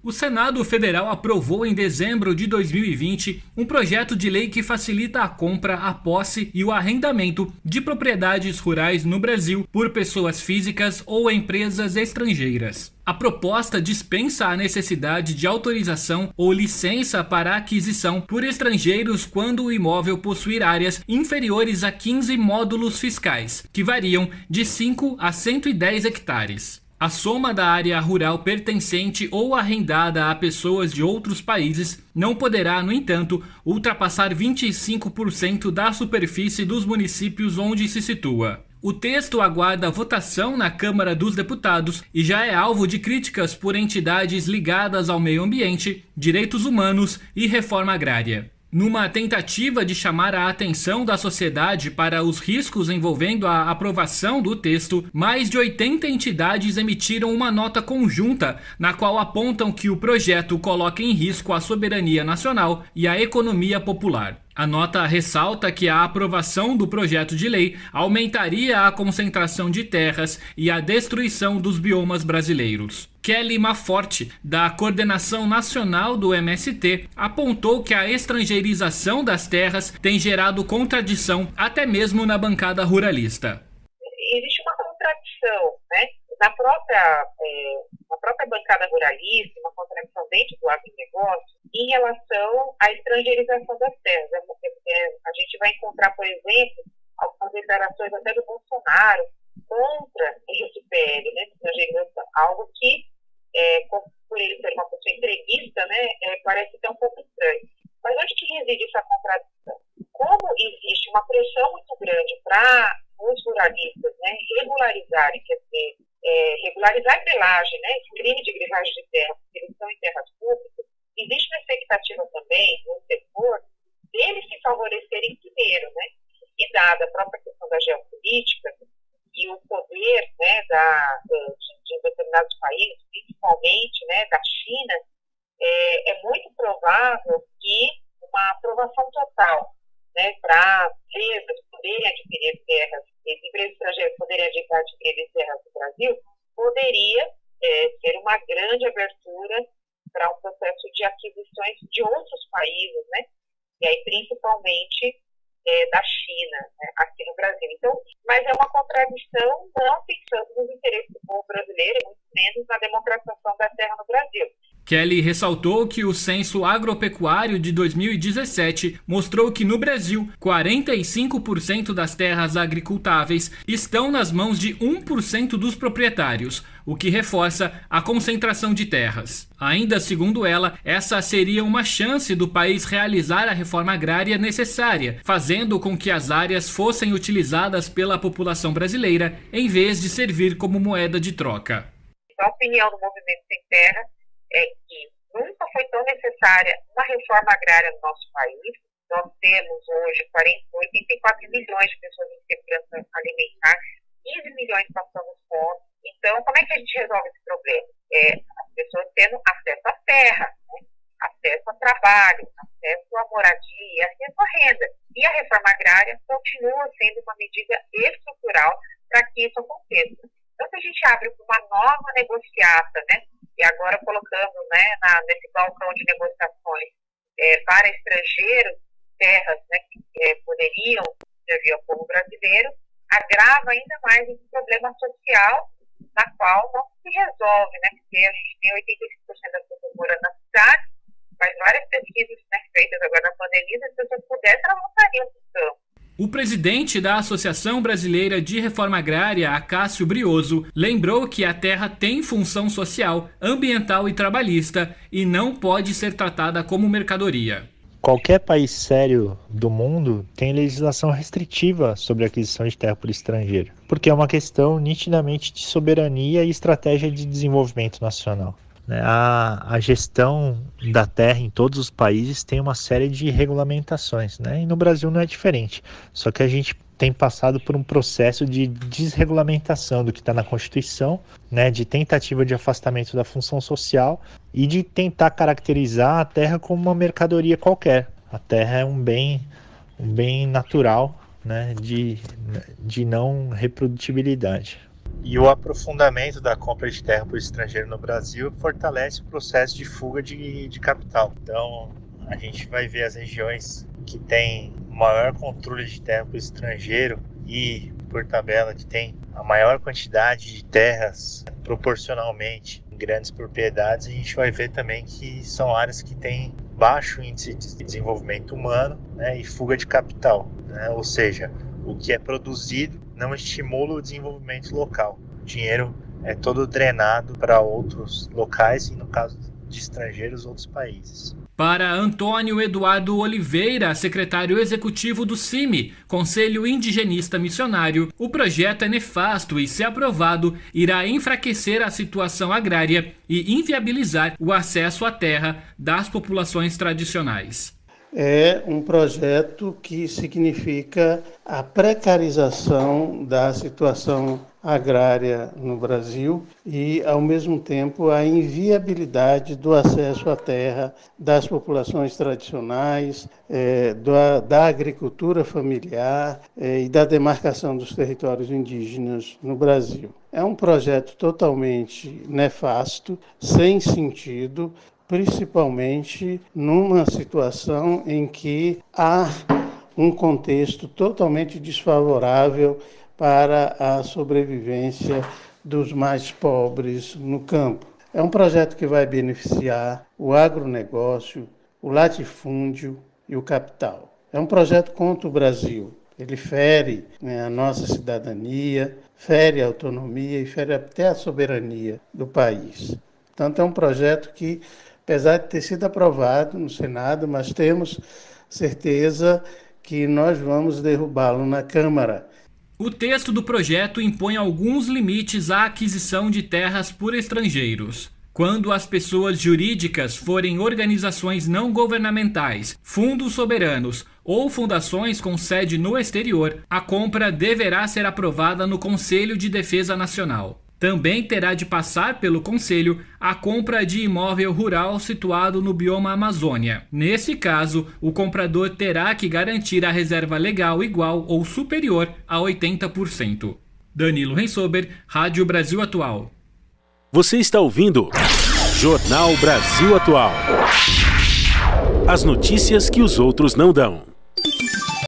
O Senado Federal aprovou em dezembro de 2020 um projeto de lei que facilita a compra, a posse e o arrendamento de propriedades rurais no Brasil por pessoas físicas ou empresas estrangeiras. A proposta dispensa a necessidade de autorização ou licença para aquisição por estrangeiros quando o imóvel possuir áreas inferiores a 15 módulos fiscais, que variam de 5 a 110 hectares. A soma da área rural pertencente ou arrendada a pessoas de outros países não poderá, no entanto, ultrapassar 25% da superfície dos municípios onde se situa. O texto aguarda votação na Câmara dos Deputados e já é alvo de críticas por entidades ligadas ao meio ambiente, direitos humanos e reforma agrária. Numa tentativa de chamar a atenção da sociedade para os riscos envolvendo a aprovação do texto, mais de 80 entidades emitiram uma nota conjunta na qual apontam que o projeto coloca em risco a soberania nacional e a economia popular. A nota ressalta que a aprovação do projeto de lei aumentaria a concentração de terras e a destruição dos biomas brasileiros. Kelly Maforte, da Coordenação Nacional do MST, apontou que a estrangeirização das terras tem gerado contradição até mesmo na bancada ruralista. Existe uma contradição, né? Na própria bancada ruralista, uma contradição dentro do agronegócio em relação à estrangeirização das terras. A gente vai encontrar, por exemplo, algumas declarações até do Bolsonaro contra esse PL, né, de estrangeirização, algo que, por ele ser uma pessoa entreguista, né, parece até um pouco estranho. Mas onde que reside essa contradição? Como existe uma pressão muito grande para os ruralistas, né, regularizarem, quer dizer, regularizar a grilagem, né, esse crime de grilagem de terra, porque eles estão em terras públicas, existe uma expectativa também no setor deles se favorecerem primeiro, né, e dada a própria questão da geopolítica e o poder, né, de determinados países, principalmente, né, da China, é muito provável que uma aprovação total, né, para empresas poderem adquirir terras, empresas estrangeiras poderem adquirir terras do Brasil, poderia ser uma grande abertura para um processo de aquisições de outros países, né, e aí principalmente da China, né, aqui no Brasil. Então, mas é uma contradição não pensando nos interesses do povo brasileiro, e muito menos na democratização da terra no Brasil. Kelly ressaltou que o Censo Agropecuário de 2017 mostrou que no Brasil, 45% das terras agricultáveis estão nas mãos de 1% dos proprietários, o que reforça a concentração de terras. Ainda segundo ela, essa seria uma chance do país realizar a reforma agrária necessária, fazendo com que as áreas fossem utilizadas pela população brasileira em vez de servir como moeda de troca. A opinião do Movimento Sem Terra é que nunca foi tão necessária uma reforma agrária no nosso país. Nós temos hoje 84 milhões de pessoas em segurança alimentar, 15 milhões passando fome. Então, como é que a gente resolve esse problema? As pessoas tendo acesso à terra, né? Acesso a trabalho, acesso à moradia, acesso à renda. E a reforma agrária continua sendo uma medida estrutural para que isso aconteça. Então, se a gente abre uma nova negociata, né? E agora colocando, né, nesse balcão de negociações para estrangeiros, terras, né, que poderiam servir ao povo brasileiro, agrava ainda mais esse problema social, na qual não se resolve, né, porque a gente tem 85% das pessoas morando na cidade, mas várias pesquisas, né, feitas agora na pandemia, se as pessoas pudessem, elas voltariam para o campo. O presidente da Associação Brasileira de Reforma Agrária, Acácio Brioso, lembrou que a terra tem função social, ambiental e trabalhista e não pode ser tratada como mercadoria. Qualquer país sério do mundo tem legislação restritiva sobre a aquisição de terra por estrangeiro, porque é uma questão nitidamente de soberania e estratégia de desenvolvimento nacional. A gestão da terra em todos os países tem uma série de regulamentações, né? E no Brasil não é diferente, só que a gente tem passado por um processo de desregulamentação do que está na Constituição, né? De tentativa de afastamento da função social e de tentar caracterizar a terra como uma mercadoria qualquer. A terra é um bem natural, né? De não reprodutibilidade. E o aprofundamento da compra de terra por estrangeiro no Brasil fortalece o processo de fuga de capital. Então, a gente vai ver as regiões que têm maior controle de terra por estrangeiro e, por tabela, que tem a maior quantidade de terras proporcionalmente em grandes propriedades. A gente vai ver também que são áreas que têm baixo índice de desenvolvimento humano, né, e fuga de capital, né? Ou seja, o que é produzido não estimula o desenvolvimento local. O dinheiro é todo drenado para outros locais e, no caso de estrangeiros, outros países. Para Antônio Eduardo Oliveira, secretário executivo do CIMI, Conselho Indigenista Missionário, o projeto é nefasto e, se aprovado, irá enfraquecer a situação agrária e inviabilizar o acesso à terra das populações tradicionais. É um projeto que significa a precarização da situação agrária no Brasil e, ao mesmo tempo, a inviabilidade do acesso à terra das populações tradicionais, da agricultura familiar e da demarcação dos territórios indígenas no Brasil. É um projeto totalmente nefasto, sem sentido, principalmente numa situação em que há um contexto totalmente desfavorável para a sobrevivência dos mais pobres no campo. É um projeto que vai beneficiar o agronegócio, o latifúndio e o capital. É um projeto contra o Brasil. Ele fere, a nossa cidadania, fere a autonomia e fere até a soberania do país. Portanto, é um projeto que, apesar de ter sido aprovado no Senado, mas temos certeza que nós vamos derrubá-lo na Câmara. O texto do projeto impõe alguns limites à aquisição de terras por estrangeiros. Quando as pessoas jurídicas forem organizações não governamentais, fundos soberanos ou fundações com sede no exterior, a compra deverá ser aprovada no Conselho de Defesa Nacional. Também terá de passar pelo Conselho a compra de imóvel rural situado no bioma Amazônia. Nesse caso, o comprador terá que garantir a reserva legal igual ou superior a 80%. Danilo Rensober, Rádio Brasil Atual. Você está ouvindo Jornal Brasil Atual. As notícias que os outros não dão.